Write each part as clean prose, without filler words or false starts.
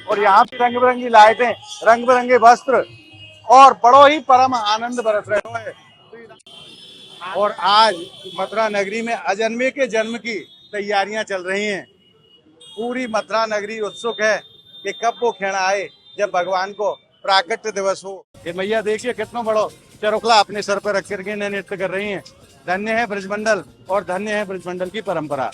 और यहाँ पे रंग बिरंगी लाइटें, रंग बिरंगे वस्त्र और बड़ो ही परम आनंद बरस रहे हैं। और आज मथुरा नगरी में अजन्मे के जन्म की तैयारियां चल रही हैं। पूरी मथुरा नगरी उत्सुक है कि कब वो क्षण आए जब भगवान को प्राकट्य दिवस हो। ये मैया देखिए कितना बड़ो चरोखला अपने सर पर रख करके नृत्य कर रही हैं। धन्य है ब्रजमंडल और धन्य है ब्रजमंडल की परंपरा।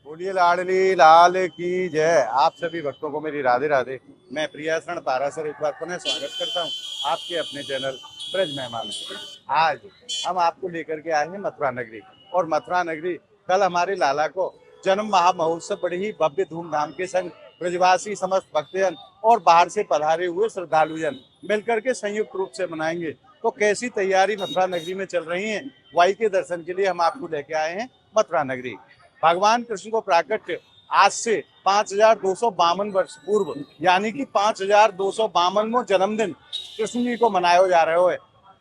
बोलिए लाडली लाल की जय। आप सभी भक्तों को मेरी राधे राधे। मैं प्रियाशरण पारासर एक बार पुनः स्वागत करता हूँ आपके अपने चैनल ब्रज मेहमान में। आज हम आपको लेकर के आए हैं मथुरा नगरी। और मथुरा नगरी कल हमारे लाला को जन्म महामहोत्सव बड़े ही भव्य धूमधाम के संग ब्रजवासी समस्त भक्तजन और बाहर से पधारे हुए श्रद्धालुजन मिलकर के संयुक्त रूप से मनाएंगे। तो कैसी तैयारी मथुरा नगरी में चल रही है, वाई के दर्शन के लिए हम आपको लेके आए हैं मथुरा नगरी। भगवान कृष्ण को प्राकट्य आज से 5252 वर्ष पूर्व यानी कि 5252वां जन्मदिन कृष्ण जी को मनाया जा रहे हो है।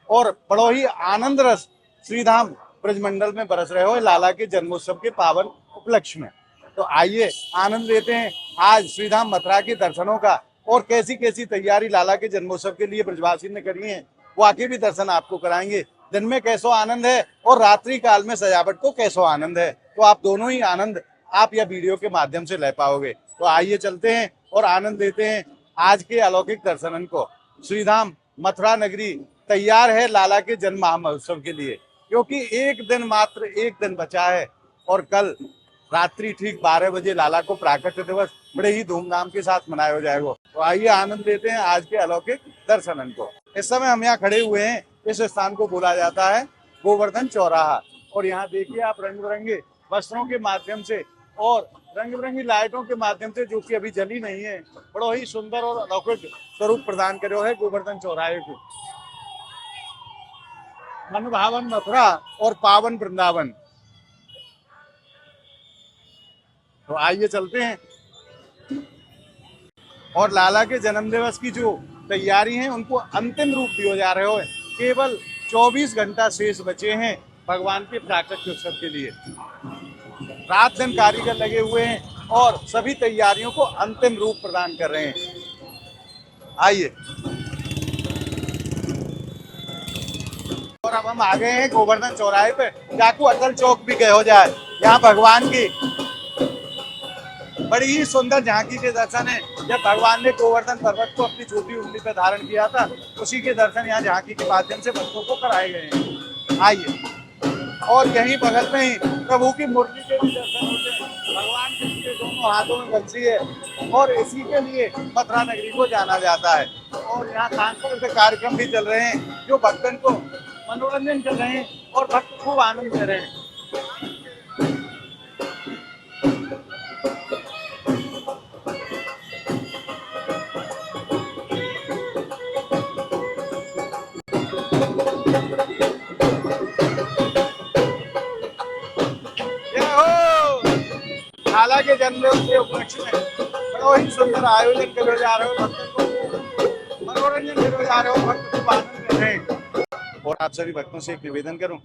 और बड़ो ही आनंद रस श्रीधाम ब्रजमंडल में बरस रहे हो लाला के जन्मोत्सव के पावन उपलक्ष्य में। तो आइए आनंद लेते हैं आज श्रीधाम मथुरा के दर्शनों का। और कैसी कैसी तैयारी लाला के जन्मोत्सव के लिए ब्रजवासी ने करी है, वो आके भी दर्शन आपको कराएंगे। दिन में कैसो आनंद है और रात्रि काल में सजावट को कैसो आनंद है, तो आप दोनों ही आनंद आप यह वीडियो के माध्यम से ले पाओगे। तो आइए चलते हैं और आनंद लेते हैं आज के अलौकिक दर्शनन को। श्रीधाम मथुरा नगरी तैयार है लाला के जन्म महोत्सव के लिए, क्योंकि एक दिन मात्र एक दिन बचा है। और कल रात्रि ठीक 12 बजे लाला को प्राकट्य दिवस बड़े ही धूमधाम के साथ मनाया जाएगा। तो आइए आनंद लेते हैं आज के अलौकिक दर्शनन को। इस समय हम यहाँ खड़े हुए हैं, इस स्थान को बोला जाता है गोवर्धन चौराहा। और यहाँ देखिए आप रंग बिरंगे वस्त्रों के माध्यम से और रंग बिरंगी लाइटों के माध्यम से, जो कि अभी जली नहीं है, बड़ा ही सुंदर और अलौकिक स्वरूप प्रदान करे है गोवर्धन चौराहे को। मन भावन मथुरा और पावन वृंदावन। तो आइए चलते हैं। और लाला के जन्म दिवस की जो तैयारी है उनको अंतिम रूप दिया जा रहे हो। केवल 24 घंटा शेष बचे हैं भगवान के प्राकट्य उत्सव के लिए। रात दिन कारीगर लगे हुए हैं और सभी तैयारियों को अंतिम रूप प्रदान कर रहे हैं। आइए। और अब हम आ गए हैं गोवर्धन चौराहे पे। जाकू अटल चौक भी गए हो जाए, यहाँ भगवान की बड़ी ही सुंदर झांकी के दर्शन है। जब भगवान ने गोवर्धन पर्वत को अपनी छोटी उंगली पर धारण किया था, उसी के दर्शन यहाँ झांकी के माध्यम से भक्तों को कराए गए हैं। आइए। और यहीं बगल में ही प्रभु की मूर्ति के भी दर्शन होते हैं। भगवान कृष्ण के दोनों हाथों में बंसी है और इसी के लिए मथुरा नगरी को जाना जाता है। और यहाँ सांस्कृतिक कार्यक्रम भी चल रहे हैं जो भक्तन को मनोरंजन कर रहे हैं और भक्त खूब आनंद ले रहे हैं। लाला के जन्मदिन के उपलक्ष्य में बड़ा ही सुंदर आयोजन करे जा रहे हो, भक्तों को मनोरंजन करे जा रहे हो, भक्त खूब आनंद ले रहे हैं। और आप सभी भक्तों से एक निवेदन करूं,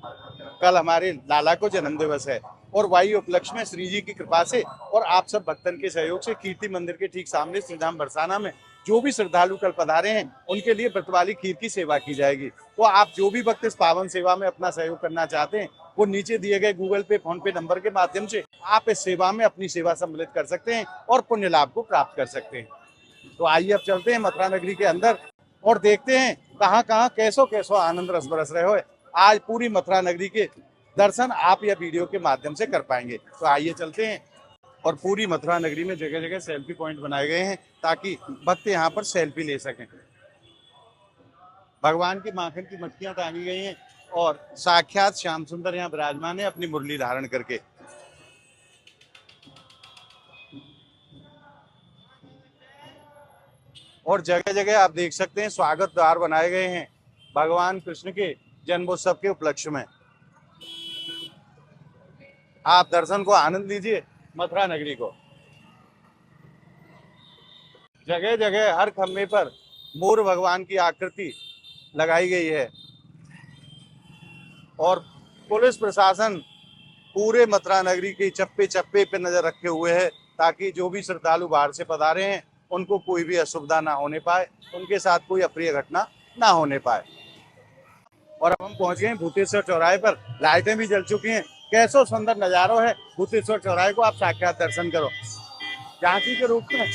कल हमारे लाला को जन्म दिवस है और वायु उपलक्ष्य में श्री जी की कृपा से और आप सब भक्तन के सहयोग से कीर्ति मंदिर के ठीक सामने श्रीधाम बरसाना में जो भी श्रद्धालु कल पधारे हैं उनके लिए व्रत वाली खीर की सेवा की जाएगी। तो आप जो भी भक्त इस पावन सेवा में अपना सहयोग करना चाहते हैं, वो नीचे दिए गए गूगल पे फोन पे नंबर के माध्यम से आप इस सेवा में अपनी सेवा सम्मिलित कर सकते हैं और पुण्य लाभ को प्राप्त कर सकते हैं। तो आइए अब चलते हैं मथुरा नगरी के अंदर और देखते हैं कहाँ कहाँ कैसो कैसो आनंद रस बरस रहे हो। आज पूरी मथुरा नगरी के दर्शन आप यह वीडियो के माध्यम से कर पाएंगे। तो आइए चलते हैं। और पूरी मथुरा नगरी में जगह जगह सेल्फी पॉइंट बनाए गए हैं ताकि भक्त यहाँ पर सेल्फी ले सकें। भगवान की माखन की मटकियां टांगी गई हैं और साक्षात श्याम सुंदर यहाँ विराजमान है अपनी मुरली धारण करके। और जगह जगह आप देख सकते हैं स्वागत द्वार बनाए गए हैं भगवान कृष्ण के जन्मोत्सव के उपलक्ष्य में। आप दर्शन को आनंद लीजिए मथुरा नगरी को। जगह जगह हर खम्भे पर मोर भगवान की आकृति लगाई गई है और पुलिस प्रशासन पूरे मथुरा नगरी के चप्पे चप्पे पे नजर रखे हुए है ताकि जो भी श्रद्धालु बाहर से पधारे हैं उनको कोई भी असुविधा ना होने पाए, उनके साथ कोई अप्रिय घटना ना होने पाए। और अब हम पहुंच गए हैं भूतेश्वर चौराहे पर। लाइटें भी जल चुकी हैं। कैसो सुंदर नजारो है भूतेश्वर चौराहे को, आप साक्षात दर्शन करो। झांकी के रूप में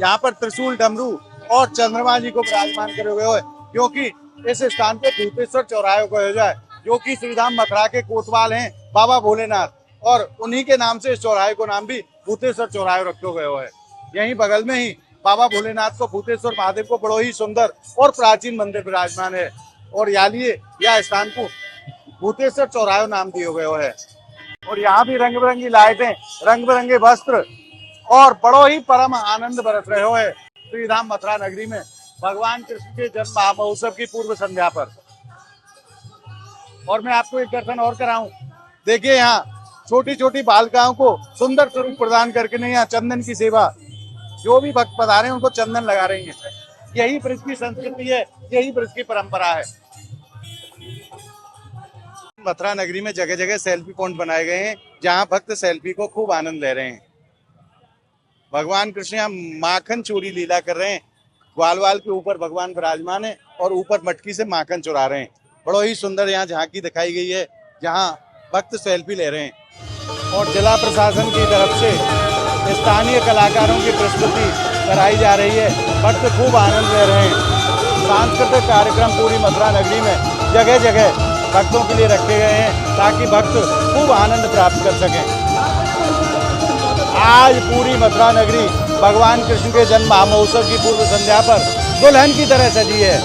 यहाँ पर त्रिशूल, डमरू और चंद्रमा जी को विराजमान करे हुए हो, क्योंकि इस स्थान पे भूतेश्वर चौराहे को हो जाए, जो कि श्रीधाम मथुरा के कोतवाल हैं बाबा भोलेनाथ, और उन्हीं के नाम से इस चौराहे को नाम भी भूतेश्वर चौराहे रखे हुए है। यहीं बगल में ही बाबा भोलेनाथ को, भूतेश्वर महादेव को बड़ो ही सुंदर और प्राचीन मंदिर विराजमान है, और यालिए यह स्थान को भूतेश्वर चौराहे नाम दिए हुए है। और यहाँ भी रंग बिरंगी लाइटें, रंग बिरंगे वस्त्र और बड़ो ही परम आनंद बरस रहे हो है श्रीधाम मथुरा नगरी में भगवान कृष्ण के जन्म महोत्सव की पूर्व संध्या पर। और मैं आपको एक दर्शन और कराऊं। देखिए यहाँ छोटी छोटी बालिकाओं को सुंदर स्वरूप प्रदान करके नहीं, यहाँ चंदन की सेवा, जो भी भक्त पधारे उनको चंदन लगा रही है। यही ब्रज की संस्कृति है, यही ब्रज की परंपरा है। मथुरा नगरी में जगह जगह सेल्फी पॉइंट बनाए गए हैं, जहाँ भक्त सेल्फी को खूब आनंद ले रहे हैं। भगवान कृष्ण यहाँ माखन चोरी लीला कर रहे हैं। ग्वाल के ऊपर भगवान विराजमान है और ऊपर मटकी से माखन चुरा रहे हैं। बड़ो ही सुंदर यहाँ झांकी दिखाई गई है, जहाँ भक्त सेल्फी ले रहे हैं। और जिला प्रशासन की तरफ से स्थानीय कलाकारों की प्रस्तुति कराई जा रही है। भक्त खूब आनंद ले रहे हैं। सांस्कृतिक कार्यक्रम पूरी मथुरा नगरी में जगह जगह भक्तों के लिए रखे गए हैं, ताकि भक्त खूब आनंद प्राप्त कर सकें। आज पूरी मथुरा नगरी भगवान कृष्ण के जन्म महोत्सव की पूर्व संध्या पर दुल्हन की तरह सजी है।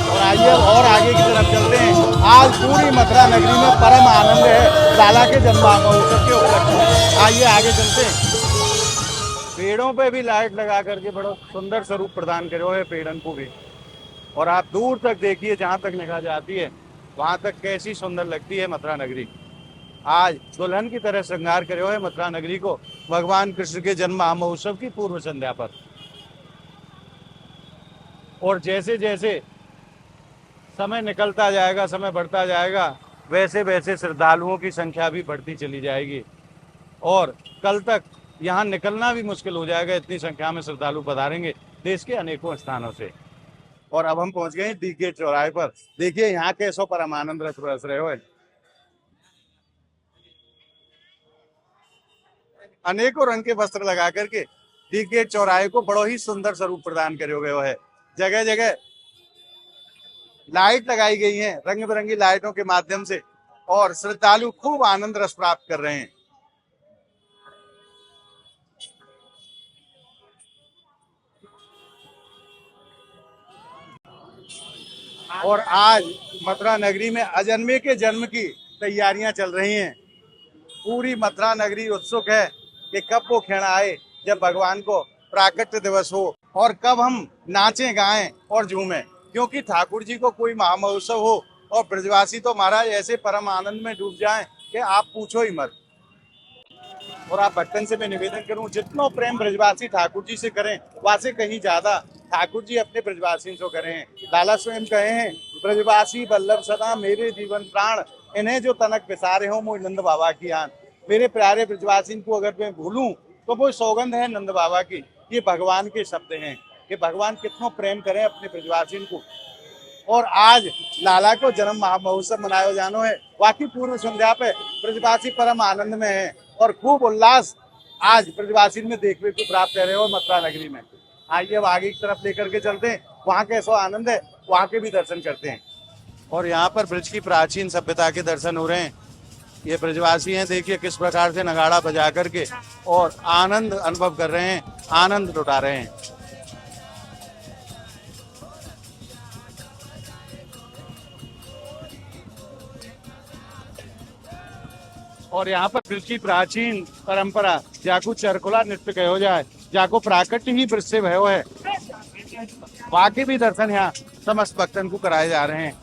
और आइए और आगे की तरफ चलते हैं। आज पूरी मथुरा नगरी में परम आनंद है लाला के जन्म महोत्सव के उपलक्ष्य में। आइए आगे चलते हैं। पेड़ों पे भी लाइट लगा करके बड़ा सुंदर स्वरूप प्रदान करे हुए पेड़न को भी। और आप दूर तक देखिए, जहाँ तक निगाह जाती है वहां तक कैसी सुंदर लगती है मथुरा नगरी। आज दुल्हन की तरह श्रृंगार करे हुए मथुरा नगरी को भगवान कृष्ण के जन्म महोत्सव की पूर्व संध्या पर। और जैसे जैसे समय निकलता जाएगा, समय बढ़ता जाएगा, वैसे वैसे श्रद्धालुओं की संख्या भी बढ़ती चली जाएगी और कल तक यहाँ निकलना भी मुश्किल हो जाएगा। इतनी संख्या में श्रद्धालु पधारेंगे देश के अनेकों स्थानों से। और अब हम पहुंच गए डी गेट चौराहे पर। देखिए यहाँ कैसो परमानंद रस बरस रहे हो। अनेकों रंग के वस्त्र लगा करके डी गेट चौराहे को बड़ो ही सुंदर स्वरूप प्रदान करे हुए है। जगह जगह लाइट लगाई गई है रंग बिरंगी लाइटों के माध्यम से, और श्रद्धालु खूब आनंद रस प्राप्त कर रहे हैं। और आज मथुरा नगरी में अजन्मे के जन्म की तैयारियां चल रही हैं। पूरी मथुरा नगरी उत्सुक है कि कब वो क्षण आए जब भगवान को प्राकट्य दिवस हो और कब हम नाचें गाएं और झूमें, क्योंकि ठाकुर जी को कोई महामहोत्सव हो और ब्रजवासी तो महाराज ऐसे परम आनंद में डूब जाएं कि आप पूछो ही मत। और आप भक्तन से मैं निवेदन करूं, जितना प्रेम ब्रजवासी ठाकुर जी से करें वैसे कहीं ज्यादा ठाकुर जी अपने ब्रजवासी से करें। लाला स्वयं कहे हैं, ब्रजवासी बल्लभ सदा मेरे जीवन प्राण, इन्हें जो तनक पिसारे हो मोह नंद बाबा की आन। मेरे प्यारे ब्रजवासी को अगर मैं भूलूं तो वो सौगंध है नंद बाबा की। ये भगवान के शब्द हैं कि भगवान कितना प्रेम करें अपने ब्रजवासी को। और आज लाला को जन्म महोत्सव मनाया जानो है। बाकी पूर्व संध्या पे ब्रजवासी परम आनंद में है और खूब उल्लास आज ब्रजवासी में देखने को प्राप्त कर रहे हो मथुरा नगरी में। आइए अब आगे की तरफ लेकर के चलते हैं, वहाँ कैसा आनंद है वहाँ के भी दर्शन करते हैं। और यहाँ पर ब्रज की प्राचीन सभ्यता के दर्शन हो रहे हैं। ये ब्रजवासी हैं, देखिए किस प्रकार से नगाड़ा बजा करके और आनंद अनुभव कर रहे हैं, आनंद लुटा रहे हैं। और यहाँ पर ब्रज की प्राचीन परंपरा जाको चरकुला नृत्य कहो जाए, जाको प्राकट्य ही ब्रज से भयो है, वाकई भी दर्शन यहाँ समस्त भक्तन को कराए जा रहे हैं।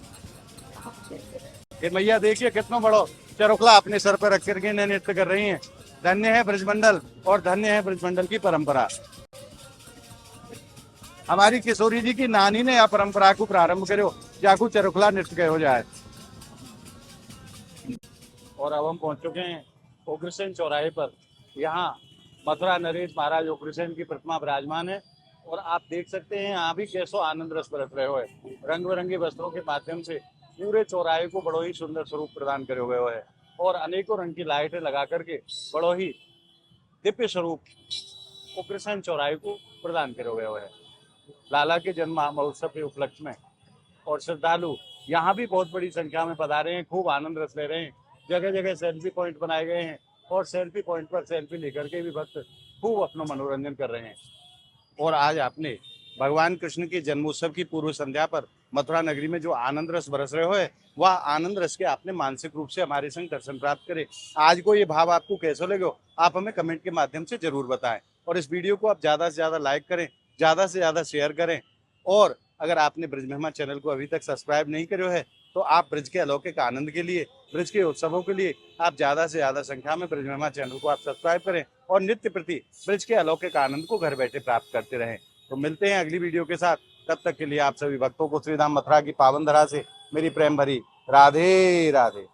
ये मैया देखिए कितना बड़ो चरोखला अपने सर पर रख करके इन्हें नृत्य कर रही हैं। धन्य है ब्रजमंडल और धन्य है ब्रजमंडल की परंपरा। हमारी किशोरी जी की नानी ने यह परंपरा को प्रारंभ करो जाकू चरोखला नृत्य कहो जाए। और अब हम पहुंच चुके हैं उग्रसेन चौराहे पर। यहाँ मथुरा नरेश महाराज उग्रसेन की प्रतिमा विराजमान है और आप देख सकते हैं यहाँ भी कैसो आनंद रस बरत रहे हो। रंग बिरंगे वस्त्रों के माध्यम से पूरे चौराहे को बड़ो ही सुंदर स्वरूप प्रदान करे हुए है और अनेकों रंग की लाइटें लगा करके बड़ो ही दिव्य स्वरूप उग्रसेन चौराहे को प्रदान करे हुए है। लाला के जन्म महोत्सव के उपलक्ष्य में और श्रद्धालु यहाँ भी बहुत बड़ी संख्या में पधारे हैं, खूब आनंद रस ले रहे हैं। जगह जगह सेल्फी पॉइंट बनाए गए हैं और सेल्फी पॉइंट पर सेल्फी लेकर के भी भक्त खूब अपना मनोरंजन कर रहे हैं। और आज आपने भगवान कृष्ण के जन्मोत्सव की पूर्व संध्या पर मथुरा नगरी में जो आनंद रस बरस रहे हो वह आनंद रस के आपने मानसिक रूप से हमारे संग दर्शन प्राप्त करे। आज को ये भाव आपको कैसे लगे आप हमें कमेंट के माध्यम से जरूर बताएं और इस वीडियो को आप ज़्यादा से ज़्यादा लाइक करें, ज़्यादा से ज़्यादा शेयर करें। और अगर आपने ब्रज महिमा चैनल को अभी तक सब्सक्राइब नहीं करो है तो आप ब्रज के अलौकिक आनंद के लिए, ब्रज के उत्सवों के लिए आप ज़्यादा से ज़्यादा संख्या में ब्रज महिमा चैनल को आप सब्सक्राइब करें और नित्य प्रति ब्रज के अलौकिक आनंद को घर बैठे प्राप्त करते रहें। तो मिलते हैं अगली वीडियो के साथ, तब तक के लिए आप सभी भक्तों को श्रीधाम मथुरा की पावन धरा से मेरी प्रेम भरी राधे राधे।